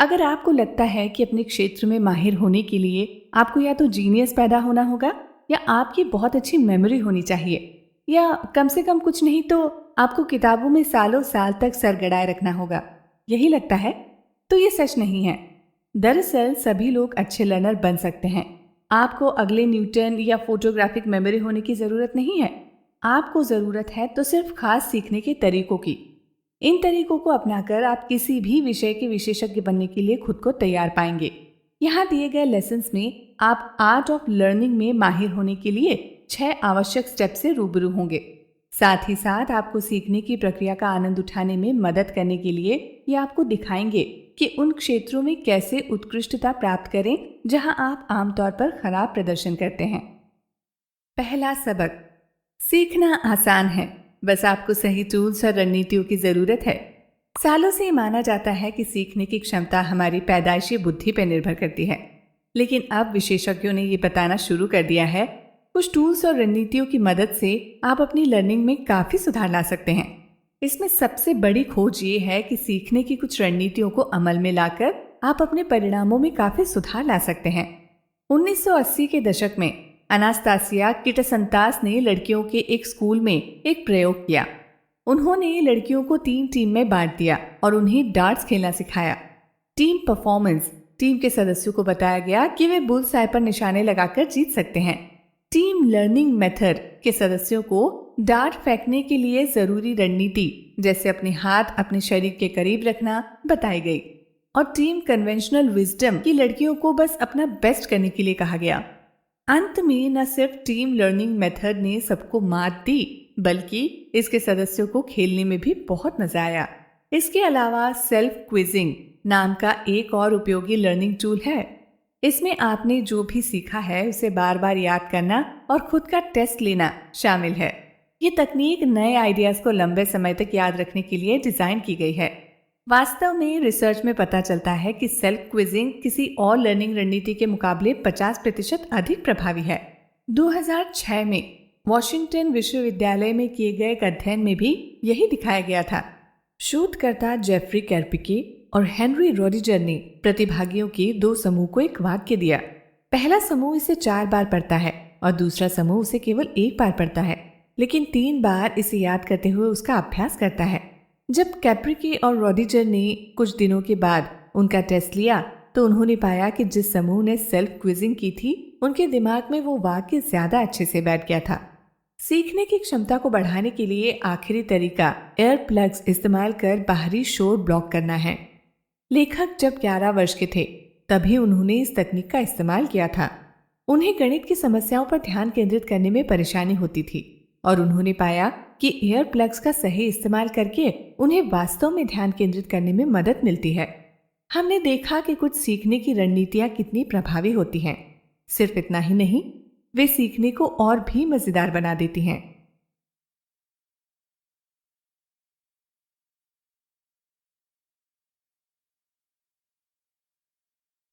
अगर आपको लगता है कि अपने क्षेत्र में माहिर होने के लिए आपको या तो जीनियस पैदा होना होगा या आपकी बहुत अच्छी मेमोरी होनी चाहिए या कम से कम कुछ नहीं तो आपको किताबों में सालों साल तक सर गड़ाए रखना होगा, यही लगता है, तो ये सच नहीं है। दरअसल सभी लोग अच्छे लर्नर बन सकते हैं। आपको अगले न्यूटन या फोटोग्राफिक मेमोरी होने की जरूरत नहीं है। आपको जरूरत है तो सिर्फ खास सीखने के तरीकों की। इन तरीकों को अपनाकर आप किसी भी विषय के विशेषज्ञ बनने के लिए खुद को तैयार पाएंगे। यहाँ दिए गए लेसन्स में आप आर्ट ऑफ लर्निंग में माहिर होने के लिए 6 आवश्यक स्टेप से रूबरू होंगे। साथ ही साथ आपको सीखने की प्रक्रिया का आनंद उठाने में मदद करने के लिए ये आपको दिखाएंगे कि उन क्षेत्रों में कैसे उत्कृष्टता प्राप्त करें जहां आप आमतौर पर खराब प्रदर्शन करते हैं। पहला सबक, सीखना आसान है, बस आपको सही टूल्स और रणनीतियों की जरूरत है। सालों से ये माना जाता है कि सीखने की क्षमता हमारी पैदाइशी बुद्धि पर निर्भर करती है, लेकिन अब विशेषज्ञों ने ये बताना शुरू कर दिया है कुछ टूल्स और रणनीतियों की मदद से आप अपनी लर्निंग में काफी सुधार ला सकते हैं। इसमें सबसे बड़ी खोज ये है कि सीखने की कुछ रणनीतियों को अमल में लाकर आप अपने परिणामों में काफी सुधार ला सकते हैं। 1980 के दशक में अनास्तासिया किटासंतास ने लड़कियों के एक स्कूल में एक प्रयोग किया। उन्होंने लड़कियों को 3 टीम में बांट दिया और उन्हें डार्ट्स खेलना सिखाया। टीम परफॉर्मेंस, टीम के सदस्यों को बताया गया कि वे बुल्स आई पर निशाने लगाकर जीत सकते हैं। टीम लर्निंग मेथड के सदस्यों को डार्ट फेंकने के लिए जरूरी रणनीति जैसे अपने हाथ अपने शरीर के करीब रखना बताई गई और टीम कन्वेंशनल विजडम की लड़कियों को बस अपना बेस्ट करने के लिए कहा गया। अंत में न सिर्फ टीम लर्निंग मेथड ने सबको मात दी बल्कि इसके सदस्यों को खेलने में भी बहुत मजा आया। इसके अलावा सेल्फ क्विजिंग नाम का एक और उपयोगी लर्निंग टूल है। इसमें आपने जो भी सीखा है उसे बार बार याद करना और खुद का टेस्ट लेना शामिल है। ये तकनीक नए आइडियाज को लंबे समय तक याद रखने के लिए डिजाइन की गई है। वास्तव में रिसर्च में पता चलता है कि सेल्फ क्विजिंग किसी और लर्निंग रणनीति के मुकाबले 50% अधिक प्रभावी है। 2006 में वॉशिंगटन विश्वविद्यालय में किए गए एक अध्ययन में भी यही दिखाया गया था। शोधकर्ता जेफरी कैर्पिके और हेनरी रोडिजर ने प्रतिभागियों के 2 समूह को एक वाक्य दिया। पहला समूह इसे 4 बार पढ़ता है और दूसरा समूह उसे केवल 1 बार पढ़ता है, लेकिन 3 बार इसे याद करते हुए उसका अभ्यास करता है। जब कैप्रिके और रोडिजर ने कुछ दिनों के बाद उनका टेस्ट लिया तो उन्होंने पाया कि जिस समूह ने सेल्फ क्विजिंग की थी उनके दिमाग में वो वाक्य ज्यादा अच्छे से बैठ गया था। सीखने की क्षमता को बढ़ाने के लिए आखिरी तरीका एयर प्लग्स इस्तेमाल कर बाहरी शोर ब्लॉक करना है। लेखक जब 11 वर्ष के थे तभी उन्होंने इस तकनीक का इस्तेमाल किया था। उन्हें गणित की समस्याओं पर ध्यान केंद्रित करने में परेशानी होती थी और उन्होंने पाया कि एयर प्लग्स का सही इस्तेमाल करके उन्हें वास्तव में ध्यान केंद्रित करने में मदद मिलती है। हमने देखा कि कुछ सीखने की रणनीतियां कितनी प्रभावी होती हैं। सिर्फ इतना ही नहीं, वे सीखने को और भी मजेदार बना देती हैं।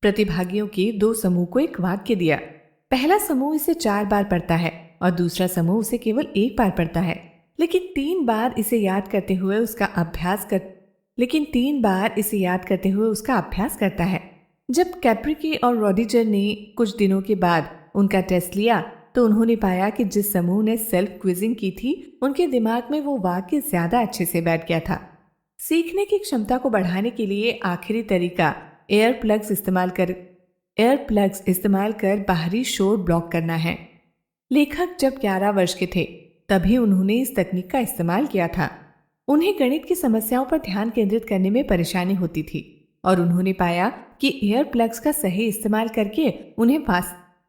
प्रतिभागियों के 2 समूह को एक वाक्य दिया। पहला समूह इसे 4 बार पढ़ता है और दूसरा समूह उसे केवल 1 बार पढ़ता है, लेकिन 3 बार इसे याद करते हुए उसका अभ्यास करता है। जब कैप्रिके और रोडिजर ने कुछ दिनों के बाद उनका टेस्ट लिया तो उन्होंने पाया कि जिस समूह ने सेल्फ क्विजिंग की थी उनके दिमाग में वो वाक्य ज्यादा अच्छे से बैठ गया था। सीखने की क्षमता को बढ़ाने के लिए आखिरी तरीका एयर प्लग्स इस्तेमाल कर बाहरी शोर ब्लॉक करना है। लेखक जब 11 वर्ष के थे तभी उन्होंने इस तकनीक का इस्तेमाल किया था। उन्हें गणित की समस्याओं पर ध्यान केंद्रित करने में परेशानी होती थी और उन्होंने पाया कि एयर प्लग्स का सही इस्तेमाल करके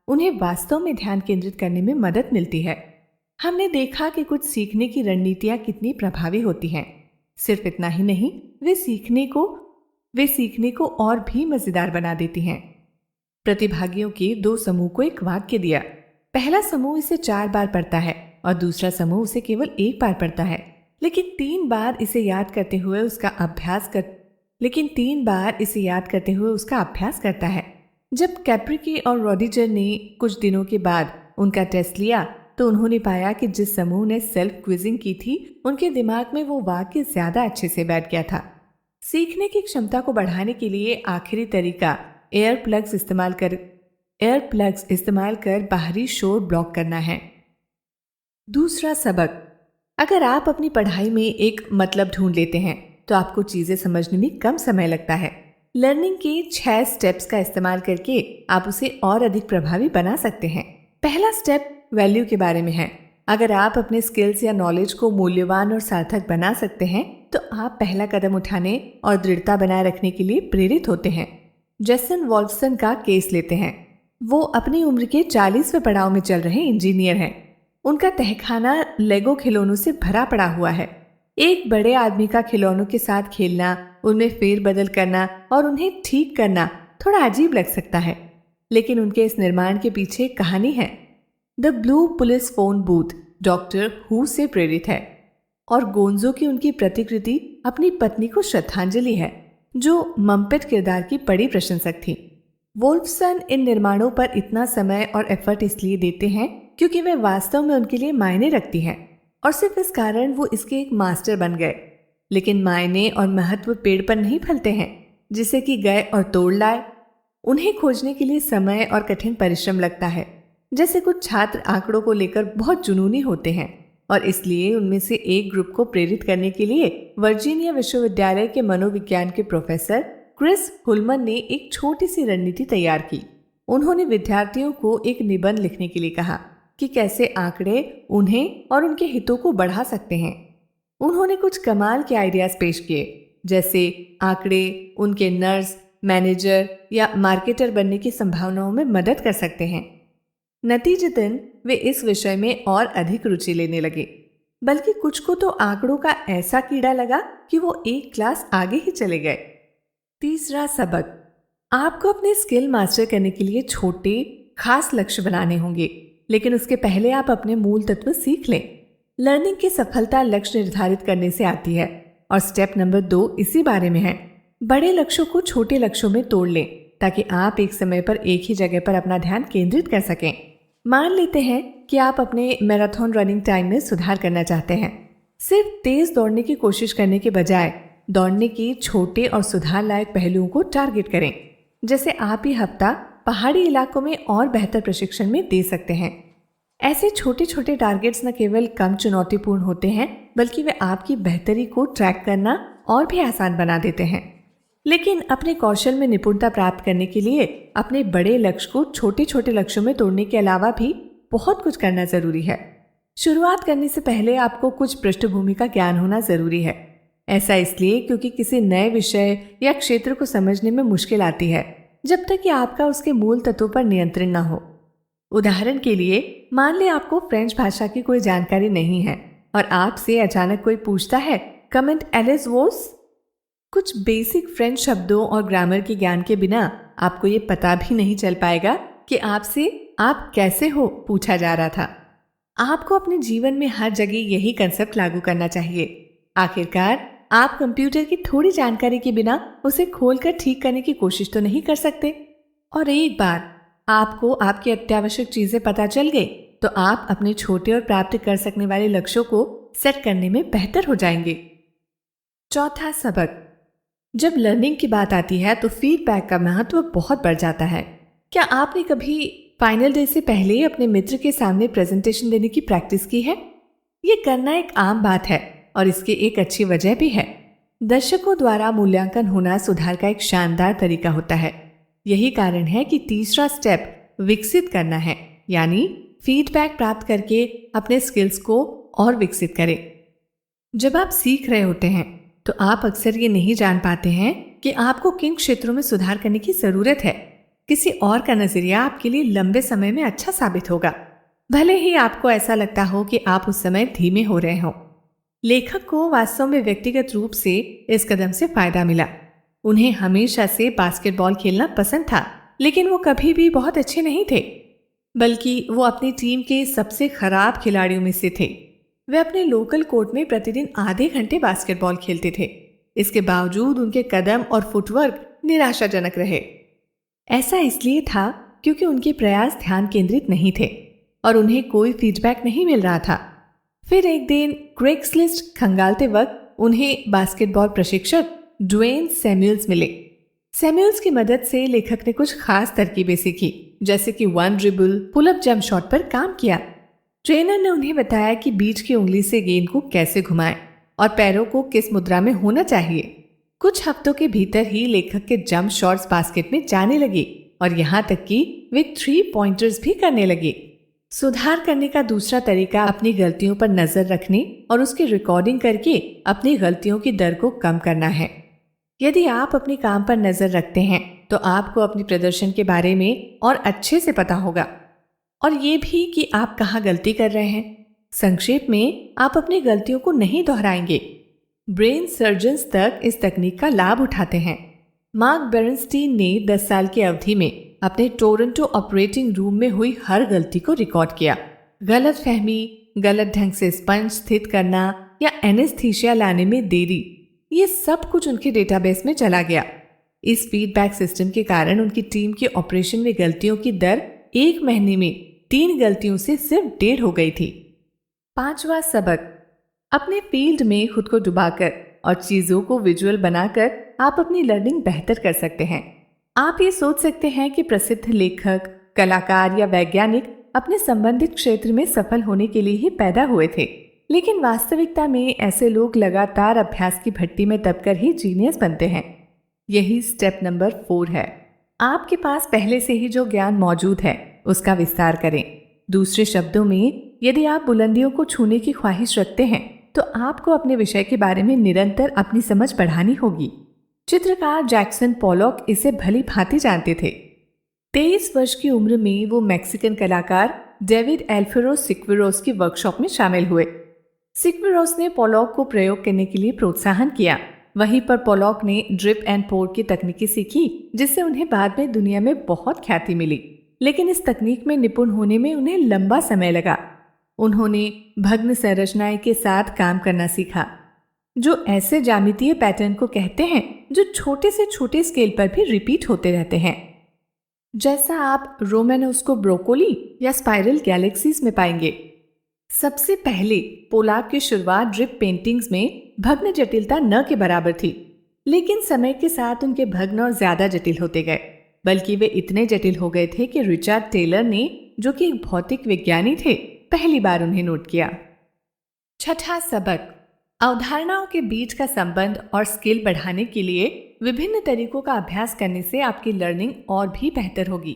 उन्हें वास्तव में ध्यान केंद्रित करने में मदद मिलती है। हमने देखा कि कुछ सीखने की रणनीतियां कितनी प्रभावी होती हैं। सिर्फ इतना ही नहीं, वे सीखने को और भी मजेदार बना देती हैं। प्रतिभागियों के 2 समूह को एक वाक्य दिया। पहला समूह इसे 4 बार पढ़ता है और दूसरा समूह उसे केवल 1 बार पढ़ता है, लेकिन 3 बार इसे याद करते हुए उसका अभ्यास करता है। जब कैप्रिके और रोडिजर ने कुछ दिनों के बाद उनका टेस्ट लिया तो उन्होंने पाया कि जिस समूह ने सेल्फ क्विजिंग की थी उनके दिमाग में वो वाक्य ज्यादा अच्छे से बैठ गया था। सीखने की क्षमता को बढ़ाने के लिए आखिरी तरीका एयर प्लग्स इस्तेमाल कर बाहरी शोर ब्लॉक करना है। दूसरा सबक, अगर आप अपनी पढ़ाई में एक मतलब ढूंढ लेते हैं तो आपको चीजें समझने में कम समय लगता है। लर्निंग के 6 स्टेप्स का इस्तेमाल करके आप उसे और अधिक प्रभावी बना सकते हैं। पहला स्टेप वैल्यू के बारे में है। अगर आप अपने स्किल्स या नॉलेज को मूल्यवान और सार्थक बना सकते हैं तो आप पहला कदम उठाने और दृढ़ता बनाए रखने के लिए प्रेरित होते हैं। जेसन वॉल्फसन का केस लेते हैं। वो अपनी उम्र के 40वें पड़ाव में चल रहे इंजीनियर हैं। उनका तहखाना लेगो खिलौनों से भरा पड़ा हुआ है। एक बड़े आदमी का खिलौनों के साथ खेलना, उनमें फेरबदल करना और उन्हें ठीक करना थोड़ा अजीब लग सकता है, लेकिन उनके इस निर्माण के पीछे एक कहानी है। The blue police phone booth Doctor Who से प्रेरित है और गोंजो की उनकी प्रतिकृति अपनी पत्नी को श्रद्धांजलि है, जो मम्पेट किरदार की बड़ी प्रशंसक थी। वोल्फसन इन निर्माणों पर इतना समय और एफर्ट इसलिए देते हैं क्योंकि वे वास्तव में उनके लिए मायने रखती हैं और सिर्फ इस कारण वो इसके एक मास्टर बन गए। लेकिन मायने और महत्व पेड़ पर नहीं फलते हैं जिसे कि गए और तोड़ लाए। उन्हें खोजने के लिए समय और कठिन परिश्रम लगता है। जैसे कुछ छात्र आंकड़ों को लेकर बहुत जुनूनी होते हैं और इसलिए उनमें से एक ग्रुप को प्रेरित करने के लिए वर्जीनिया विश्वविद्यालय के मनोविज्ञान के प्रोफेसर क्रिस हुलमन ने एक छोटी सी रणनीति तैयार की। उन्होंने विद्यार्थियों को एक निबंध लिखने के लिए कहा कि कैसे आंकड़े उन्हें और उनके हितों को बढ़ा सकते हैं। उन्होंने कुछ कमाल के आइडियाज पेश किए, जैसे आंकड़े उनके नर्स, मैनेजर या मार्केटर बनने की संभावनाओं में मदद कर सकते हैं। नतीजतन वे इस विषय में और अधिक रुचि लेने लगे, बल्कि कुछ को तो आंकड़ों का ऐसा कीड़ा लगा कि वो एक क्लास आगे ही चले गए। तीसरा सबक, आपको अपने स्किल मास्टर करने के लिए छोटे खास लक्ष्य बनाने होंगे, लेकिन उसके पहले आप अपने मूल तत्व सीख लें। लर्निंग की सफलता लक्ष्य निर्धारित करने से आती है और स्टेप नंबर 2 इसी बारे में है। बड़े लक्ष्यों को छोटे लक्ष्यों में तोड़ लें ताकि आप एक समय पर एक ही जगह पर अपना ध्यान केंद्रित कर सकें। मान लेते हैं कि आप अपने मैराथन रनिंग टाइम में सुधार करना चाहते हैं। सिर्फ तेज दौड़ने की कोशिश करने के बजाय दौड़ने के छोटे और सुधार लायक पहलुओं को टारगेट करें। जैसे आप ये हफ्ता पहाड़ी इलाकों में और बेहतर प्रशिक्षण में दे सकते हैं। ऐसे छोटे छोटे टारगेट्स न केवल कम चुनौतीपूर्ण होते हैं, बल्कि वे आपकी बेहतरी को ट्रैक करना और भी आसान बना देते हैं। लेकिन अपने कौशल में निपुणता प्राप्त करने के लिए अपने बड़े लक्ष्य को छोटे छोटे लक्ष्यों में तोड़ने के अलावा भी बहुत कुछ करना जरूरी है। शुरुआत करने से पहले आपको कुछ पृष्ठभूमि का ज्ञान होना जरूरी है। ऐसा इसलिए क्योंकि किसी नए विषय या क्षेत्र को समझने में मुश्किल आती है जब तक कि आपका उसके मूल तत्वों पर नियंत्रण न हो। उदाहरण के लिए, मान लें आपको फ्रेंच भाषा की कोई जानकारी नहीं है और आपसे अचानक कोई पूछता है कमेंट एलिस वोस। कुछ बेसिक फ्रेंच शब्दों और ग्रामर के ज्ञान के बिना आपको ये पता भी नहीं चल पाएगा कि आपसे आप कैसे हो पूछा जा रहा था। आपको अपने जीवन में हर जगह यही कंसेप्ट लागू करना चाहिए। आखिरकार आप कंप्यूटर की थोड़ी जानकारी के बिना उसे खोलकर ठीक करने की कोशिश तो नहीं कर सकते। और एक बार आपको आपकी अत्यावश्यक चीजें पता चल गई तो आप अपने छोटे और प्राप्त कर सकने वाले लक्ष्यों को सेट करने में बेहतर हो जाएंगे। चौथा सबक, जब लर्निंग की बात आती है तो फीडबैक का महत्व बहुत बढ़ जाता है। क्या आपने कभी फाइनल डे से पहले अपने मित्र के सामने प्रेजेंटेशन देने की प्रैक्टिस की है? ये करना एक आम बात है और इसकी एक अच्छी वजह भी है। दर्शकों द्वारा मूल्यांकन होना सुधार का एक शानदार तरीका होता है। यही कारण है कि तीसरा स्टेप विकसित करना है, यानी फीडबैक प्राप्त करके अपने स्किल्स को और विकसित करें। जब आप सीख रहे होते हैं तो आप अक्सर ये नहीं जान पाते हैं कि आपको किन क्षेत्रों में सुधार करने की जरूरत है। किसी और का नजरिया आपके लिए लंबे समय में अच्छा साबित होगा, भले ही आपको ऐसा लगता हो कि आप उस समय धीमे हो रहे हो। लेखक को वास्तव में व्यक्तिगत रूप से इस कदम से फायदा मिला। उन्हें हमेशा से बास्केटबॉल खेलना पसंद था, लेकिन वो कभी भी बहुत अच्छे नहीं थे, बल्कि वो अपनी टीम के सबसे खराब खिलाड़ियों में से थे। वे अपने लोकल कोर्ट में प्रतिदिन आधे घंटे बास्केटबॉल खेलते थे। इसके बावजूद उनके कदम और फुटवर्क निराशाजनक रहे। ऐसा इसलिए था क्योंकि उनके प्रयास ध्यान केंद्रित नहीं थे और उन्हें कोई फीडबैक नहीं मिल रहा था। फिर एक दिन क्रेग्सलिस्ट खंगालते वक्त उन्हें बास्केटबॉल प्रशिक्षक ड्वेन सैमुअल्स मिले। सैमुअल्स की मदद से लेखक ने कुछ खास तरकीबें सीखी, जैसे कि 1 ड्रिबल, पुल-अप जंप शॉट पर काम किया। ट्रेनर ने उन्हें बताया कि बीच की उंगली से गेंद को कैसे घुमाएं और पैरों को किस मुद्रा में होना चाहिए। कुछ हफ्तों के भीतर ही लेखक के जंप शॉट्स बास्केट में जाने लगे और यहाँ तक कि वे 3 पॉइंटर्स भी करने लगे। सुधार करने का दूसरा तरीका अपनी गलतियों पर नजर रखने और उसकी रिकॉर्डिंग करके अपनी गलतियों की दर को कम करना है। यदि आप अपने काम पर नजर रखते हैं तो आपको अपने प्रदर्शन के बारे में और अच्छे से पता होगा, और ये भी कि आप कहाँ गलती कर रहे हैं। संक्षेप में, आप अपनी गलतियों को नहीं दोहराएंगे। ब्रेन सर्जन्स तक इस तकनीक का लाभ उठाते हैं। मार्क बेरनस्टीन ने 10 साल की अवधि में अपने टोरंटो ऑपरेटिंग रूम में हुई हर गलती को रिकॉर्ड किया। गलत फहमी, गलत ढंग से स्पंज स्थित करना या एनेस्थीसिया लाने में देरी, ये सब कुछ उनके डेटाबेस में चला गया। इस फीडबैक सिस्टम के कारण उनकी टीम के ऑपरेशन में गलतियों की दर 1 महीने में 3 गलतियों से सिर्फ 1.5 हो गई थी। 5वां सबक, अपने फील्ड में खुद को डुबाकर और चीजों को विजुअल बनाकर आप अपनी लर्निंग बेहतर कर सकते हैं। आप ये सोच सकते हैं कि प्रसिद्ध लेखक, कलाकार या वैज्ञानिक अपने संबंधित क्षेत्र में सफल होने के लिए ही पैदा हुए थे, लेकिन वास्तविकता में ऐसे लोग लगातार अभ्यास की भट्टी में दबकर ही जीनियस बनते हैं। यही स्टेप नंबर 4 है। आपके पास पहले से ही जो ज्ञान मौजूद है उसका विस्तार करें। दूसरे शब्दों में, यदि आप बुलंदियों को छूने की ख्वाहिश रखते हैं तो आपको अपने विषय के बारे में निरंतर अपनी समझ बढ़ानी होगी। चित्रकार जैक्सन पोलॉक इसे भली भांति जानते थे। 23 वर्ष की उम्र में वो मैक्सिकन कलाकार डेविड एल्फेरो सिक्वेरोस की वर्कशॉप में शामिल हुए। सिक्वेरोस ने पोलॉक को प्रयोग करने के लिए प्रोत्साहन किया। वहीं पर पोलॉक ने ड्रिप एंड पोर की तकनीकें सीखी, जिससे उन्हें बाद में दुनिया में बहुत ख्याति मिली। लेकिन इस तकनीक में निपुण होने में उन्हें लंबा समय लगा। उन्होंने भग्न संरचनाएं के साथ काम करना सीखा, जो ऐसे ज्यामितीय पैटर्न को कहते हैं जो छोटे से छोटे स्केल पर भी रिपीट होते रहते हैं, जैसा आप रोमेनोस्को ब्रोकोली या स्पाइरल गैलेक्सीज में पाएंगे। सबसे पहले पोलाक की शुरुआत ड्रिप पेंटिंग्स में भग्न जटिलता न के बराबर थी, लेकिन समय के साथ उनके भग्न और ज्यादा जटिल होते गए, बल्कि वे इतने जटिल हो गए थे कि रिचर्ड टेलर ने, जो कि एक भौतिक विज्ञानी थे, पहली बार उन्हें नोट किया। 6वां सबक, अवधारणाओं के बीच का संबंध और स्किल बढ़ाने के लिए विभिन्न तरीकों का अभ्यास करने से आपकी लर्निंग और भी बेहतर होगी।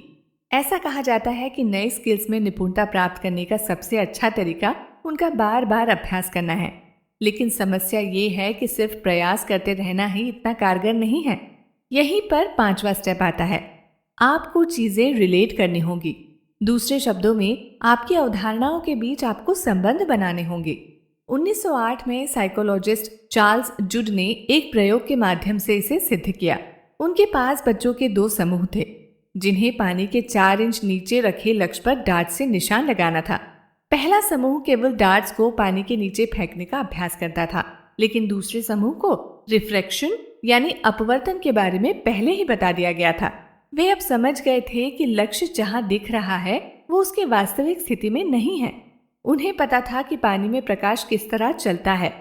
ऐसा कहा जाता है कि नए स्किल्स में निपुणता प्राप्त करने का सबसे अच्छा तरीका उनका बार बार अभ्यास करना है। लेकिन समस्या ये है कि सिर्फ प्रयास करते रहना ही इतना कारगर नहीं है। यहीं पर 5वां स्टेप आता है। आपको चीजें रिलेट करनी होगी। दूसरे शब्दों में, आपकी अवधारणाओं के बीच आपको संबंध बनाने होंगे। 1908 में साइकोलॉजिस्ट चार्ल्स जुड ने एक प्रयोग के माध्यम से इसे सिद्ध किया। उनके पास बच्चों के 2 समूह थे, जिन्हें पानी के 4 इंच नीचे रखे लक्ष्य पर डार्ट से निशान लगाना था। पहला समूह केवल डार्ट्स को पानी के नीचे फेंकने का अभ्यास करता था, लेकिन दूसरे समूह को रिफ्रैक्शन यानी अपवर्तन के बारे में पहले ही बता दिया गया था। वे अब समझ गए थे कि लक्ष्य जहां दिख रहा है वो उसके वास्तविक स्थिति में नहीं है। उन्हें पता था कि पानी में प्रकाश किस तरह चलता है।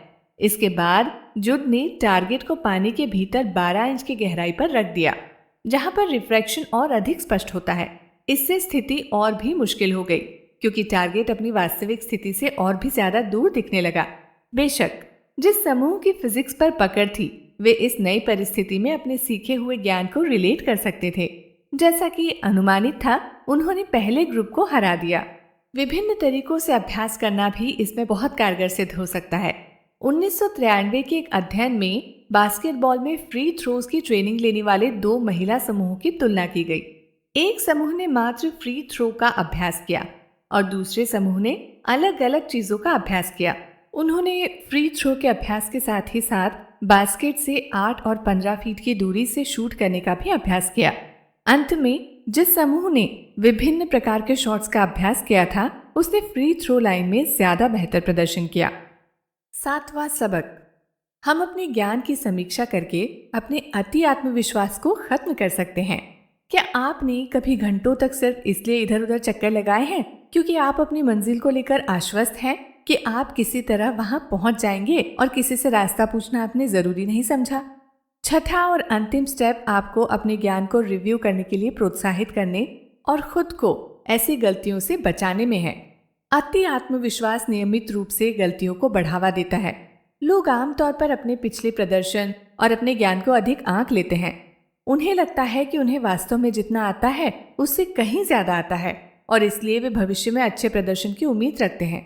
इसके बाद जुड ने टारगेट को पानी के भीतर 12 इंच की गहराई पर रख दिया, जहां पर रिफ्रैक्शन और अधिक स्पष्ट होता है। इससे स्थिति और भी मुश्किल हो गई, क्योंकि टारगेट अपनी वास्तविक स्थिति से और भी ज्यादा दूर दिखने लगा। बेशक जिस समूह की फिजिक्स पर पकड़ थी, वे इस नई परिस्थिति में अपने सीखे हुए ज्ञान को रिलेट कर सकते थे। जैसा कि अनुमानित था, उन्होंने पहले ग्रुप को हरा दिया। विभिन्न तरीकों से अभ्यास करना भी इसमें बहुत कारगर सिद्ध हो सकता है। 1993 के एक अध्ययन में बास्केटबॉल में फ्री थ्रोज की ट्रेनिंग लेने वाले 2 महिला समूहों की तुलना की गई। एक समूह ने मात्र फ्री थ्रो का अभ्यास किया और दूसरे समूह ने अलग अलग चीजों का अभ्यास किया। उन्होंने फ्री थ्रो के अभ्यास के साथ ही साथ बास्केट से 8 और 15 फीट की दूरी से शूट करने का भी अभ्यास किया। अंत में जिस समूह ने विभिन्न प्रकार के शॉट्स का अभ्यास किया था, उसने फ्री थ्रो लाइन में ज्यादा बेहतर प्रदर्शन किया। 7वां सबक, हम अपने ज्ञान की समीक्षा करके अपने अति आत्मविश्वास को खत्म कर सकते हैं। क्या आपने कभी घंटों तक सिर्फ इसलिए इधर उधर चक्कर लगाए हैं क्योंकि आप अपनी मंजिल को लेकर आश्वस्त हैं कि आप किसी तरह वहां पहुंच जाएंगे और किसी से रास्ता पूछना आपने जरूरी नहीं समझा? छठा और अंतिम स्टेप आपको अपने ज्ञान को रिव्यू करने के लिए प्रोत्साहित करने और खुद को ऐसी गलतियों से बचाने में है। अति आत्मविश्वास नियमित रूप से गलतियों को बढ़ावा देता है। लोग आमतौर पर अपने पिछले प्रदर्शन और अपने ज्ञान को अधिक आंक लेते हैं। उन्हें लगता है कि उन्हें वास्तव में जितना आता है उससे कहीं ज्यादा आता है और इसलिए वे भविष्य में अच्छे प्रदर्शन की उम्मीद रखते हैं।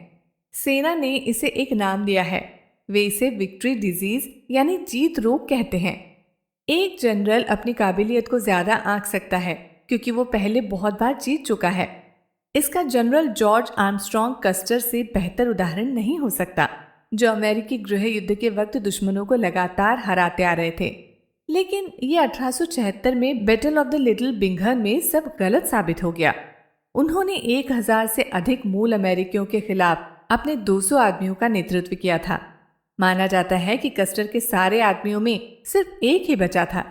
सेना ने इसे एक नाम दिया है। वे इसे विक्ट्री डिजीज यानी जीत रोग कहते हैं। एक जनरल अपनी काबिलियत को ज्यादा आंक सकता है क्योंकि वो पहले बहुत बार जीत चुका है। इसका जनरल जॉर्ज आर्मस्ट्रॉन्ग कस्टर से बेहतर उदाहरण नहीं हो सकता, जो अमेरिकी गृह युद्ध के वक्त दुश्मनों को लगातार हराते आ रहे थे। लेकिन ये 1876 में battle of the little Bingham में सब गलत साबित हो गया। उन्होंने 1000 से अधिक मूल अमेरिकियों के खिलाफ अपने 200 आदमियों का नेतृत्व किया था। माना जाता है कि कस्टर के सारे आदमियों में सिर्फ एक ही बचा था।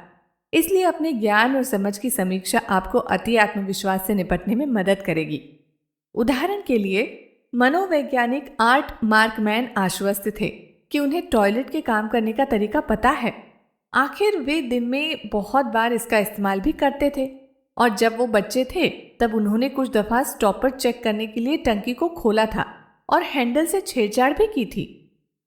इसलिए अपने ज्ञान और समझ की समीक्षा आपको अति आत्मविश्वास से निपटने में मदद करेगी। उदाहरण के लिए मनोवैज्ञानिक आर्ट मार्कमैन आश्वस्त थे कि उन्हें टॉयलेट के काम करने का तरीका पता है। आखिर वे दिन में बहुत बार इसका इस्तेमाल भी करते थे और जब वो बच्चे थे तब उन्होंने कुछ दफा स्टॉपर चेक करने के लिए टंकी को खोला था और हैंडल से छेड़छाड़ भी की थी।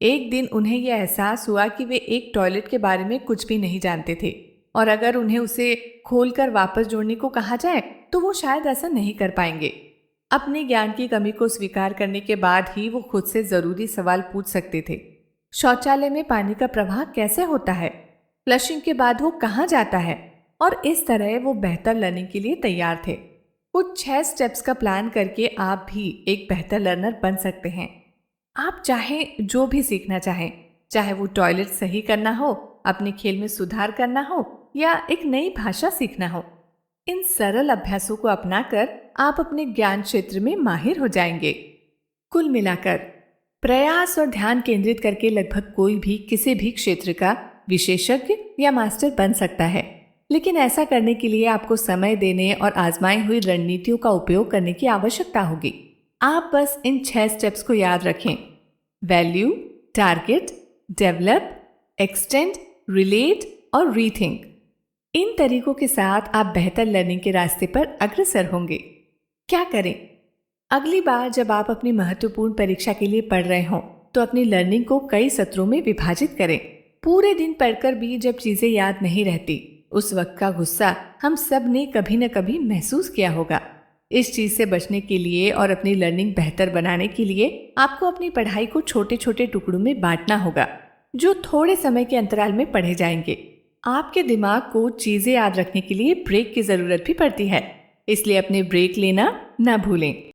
एक दिन उन्हें यह एहसास हुआ कि वे एक टॉयलेट के बारे में कुछ भी नहीं जानते थे और अगर उन्हें उसे खोलकर वापस जोड़ने को कहा जाए तो वो शायद ऐसा नहीं कर पाएंगे। अपने ज्ञान की कमी को स्वीकार करने के बाद ही वो खुद से जरूरी सवाल पूछ सकते थे। शौचालय में पानी का प्रवाह कैसे होता है, फ्लशिंग के बाद वो कहाँ जाता है, और इस तरह वो बेहतर लर्निंग के लिए तैयार थे। कुछ 6 स्टेप्स का प्लान करके आप भी एक बेहतर लर्नर बन सकते हैं। आप चाहे जो भी सीखना चाहें, चाहे वो टॉयलेट सही करना हो, अपने खेल में सुधार करना हो या एक नई भाषा सीखना हो, इन सरल अभ्यासों को अपनाकर आप अपने ज्ञान क्षेत्र में माहिर हो जाएंगे। कुल मिलाकर प्रयास और ध्यान केंद्रित करके लगभग कोई भी किसी भी क्षेत्र का विशेषज्ञ या मास्टर बन सकता है, लेकिन ऐसा करने के लिए आपको समय देने और आजमाई हुई रणनीतियों का उपयोग करने की आवश्यकता होगी। आप बस इन 6 स्टेप्स को याद रखें: value, target, develop, extend, relate और रीथिंक। इन तरीकों के साथ आप बेहतर लर्निंग के रास्ते पर अग्रसर होंगे। क्या करें? अगली बार जब आप अपनी महत्वपूर्ण परीक्षा के लिए पढ़ रहे हों तो अपनी लर्निंग को कई सत्रों में विभाजित करें। पूरे दिन पढ़कर भी जब चीजें याद नहीं रहती, उस वक्त का गुस्सा हम सब ने कभी न कभी महसूस किया होगा। इस चीज से बचने के लिए और अपनी लर्निंग बेहतर बनाने के लिए आपको अपनी पढ़ाई को छोटे छोटे टुकड़ों में बांटना होगा, जो थोड़े समय के अंतराल में पढ़े जाएंगे। आपके दिमाग को चीजें याद रखने के लिए ब्रेक की जरूरत भी पड़ती है, इसलिए अपने ब्रेक लेना ना भूलें।